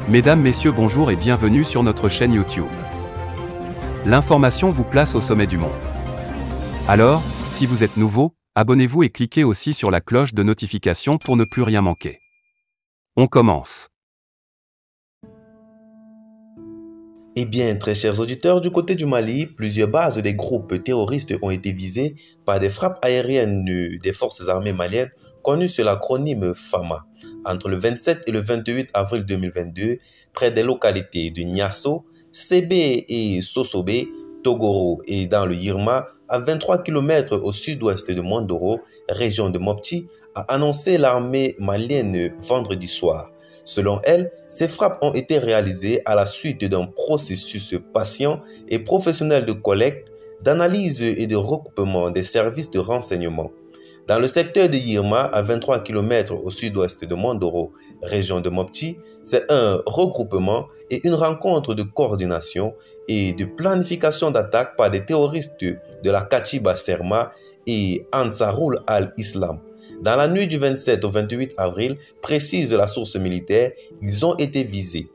Mesdames, Messieurs, bonjour et bienvenue sur notre chaîne YouTube. L'information vous place au sommet du monde. Alors, si vous êtes nouveau, abonnez-vous et cliquez aussi sur la cloche de notification pour ne plus rien manquer. On commence. Eh bien, très chers auditeurs, du côté du Mali, plusieurs bases des groupes terroristes ont été visées par des frappes aériennes des forces armées maliennes connues sous l'acronyme FAMA. Entre le 27 et le 28 avril 2022, près des localités de Niasso, Sébé et Sosobé, Togoro et dans le Yirma, à 23 km au sud-ouest de Mondoro, région de Mopti, a annoncé l'armée malienne vendredi soir. Selon elle, ces frappes ont été réalisées à la suite d'un processus patient et professionnel de collecte, d'analyse et de recoupement des services de renseignement. Dans le secteur de Yirma, à 23 km au sud-ouest de Mondoro, région de Mopti, c'est un regroupement et une rencontre de coordination et de planification d'attaque par des terroristes de la Katiba Serma et Ansarul al-Islam. Dans la nuit du 27 au 28 avril, précise la source militaire, ils ont été visés.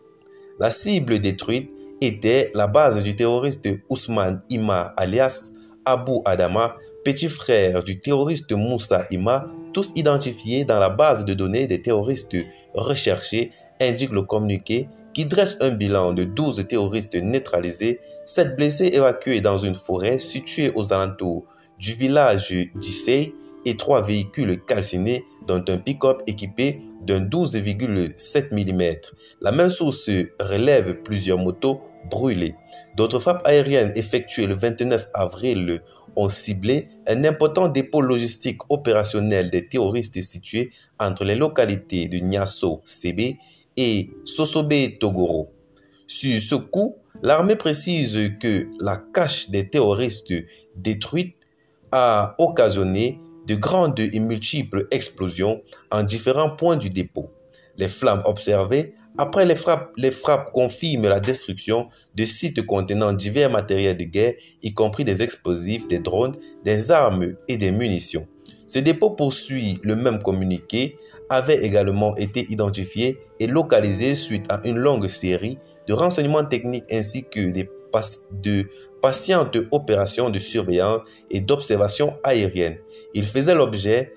La cible détruite était la base du terroriste Ousmane Ima alias Abu Adama, petit frère du terroriste Moussa Ima, tous identifiés dans la base de données des terroristes recherchés, indique le communiqué qui dresse un bilan de 12 terroristes neutralisés, 7 blessés évacués dans une forêt située aux alentours du village d'Issey et 3 véhicules calcinés, dont un pick-up équipé d'un 12,7 mm. La même source relève plusieurs motos brûlées. D'autres frappes aériennes effectuées le 29 avril ont ciblé un important dépôt logistique opérationnel des terroristes situé entre les localités de Niasso, Sébé et Sosobé, Togoro. Sur ce coup, l'armée précise que la cache des terroristes détruite a occasionné de grandes et multiples explosions en différents points du dépôt. Les flammes observées après les frappes confirment la destruction de sites contenant divers matériels de guerre, y compris des explosifs, des drones, des armes et des munitions. Ce dépôt, poursuit le même communiqué, avait également été identifié et localisé suite à une longue série de renseignements techniques ainsi que de patientes opérations de surveillance et d'observation aérienne. Il faisait l'objet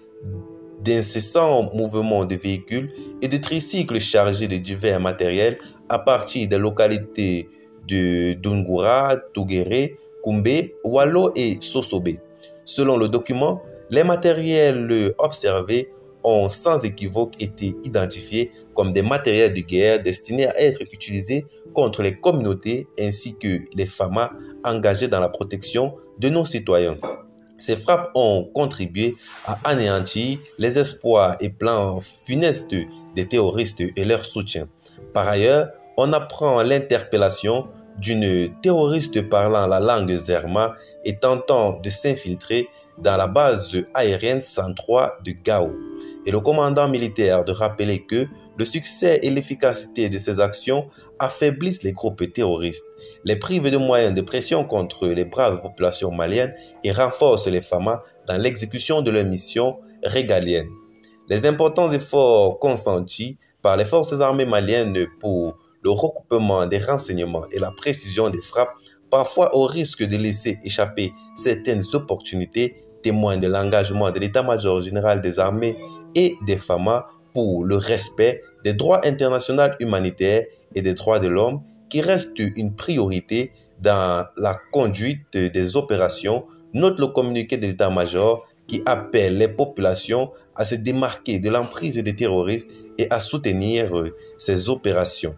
d'incessants mouvements de véhicules et de tricycles chargés de divers matériels à partir des localités de Dungura, Touguéré, Koumbé, Wallo et Sosobé. Selon le document, les matériels observés ont sans équivoque été identifiés comme des matériels de guerre destinés à être utilisés contre les communautés ainsi que les FAMA engagés dans la protection de nos citoyens. Ces frappes ont contribué à anéantir les espoirs et plans funestes des terroristes et leur soutien. Par ailleurs, on apprend l'interpellation d'une terroriste parlant la langue Zerma et tentant de s'infiltrer dans la base aérienne 103 de Gao. Et le commandant militaire de rappeler que le succès et l'efficacité de ces actions affaiblissent les groupes terroristes, les privent de moyens de pression contre les braves populations maliennes et renforcent les FAMA dans l'exécution de leurs missions régaliennes. Les importants efforts consentis par les forces armées maliennes pour le recoupement des renseignements et la précision des frappes, parfois au risque de laisser échapper certaines opportunités, témoignent de l'engagement de l'état-major général des armées et des FAMA pour le respect des droits internationaux humanitaires et des droits de l'homme qui restent une priorité dans la conduite des opérations, note le communiqué de l'état-major qui appelle les populations à se démarquer de l'emprise des terroristes et à soutenir ces opérations.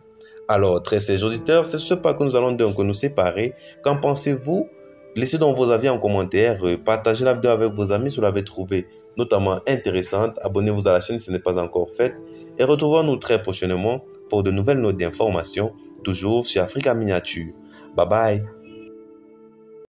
Alors, très chers auditeurs, c'est ce pas que nous allons donc nous séparer. Qu'en pensez-vous? Laissez donc vos avis en commentaire, partagez la vidéo avec vos amis si vous l'avez trouvée notamment intéressante. Abonnez-vous à la chaîne si ce n'est pas encore fait. Et retrouvons-nous très prochainement pour de nouvelles notes d'information, toujours sur Africa Miniature. Bye bye.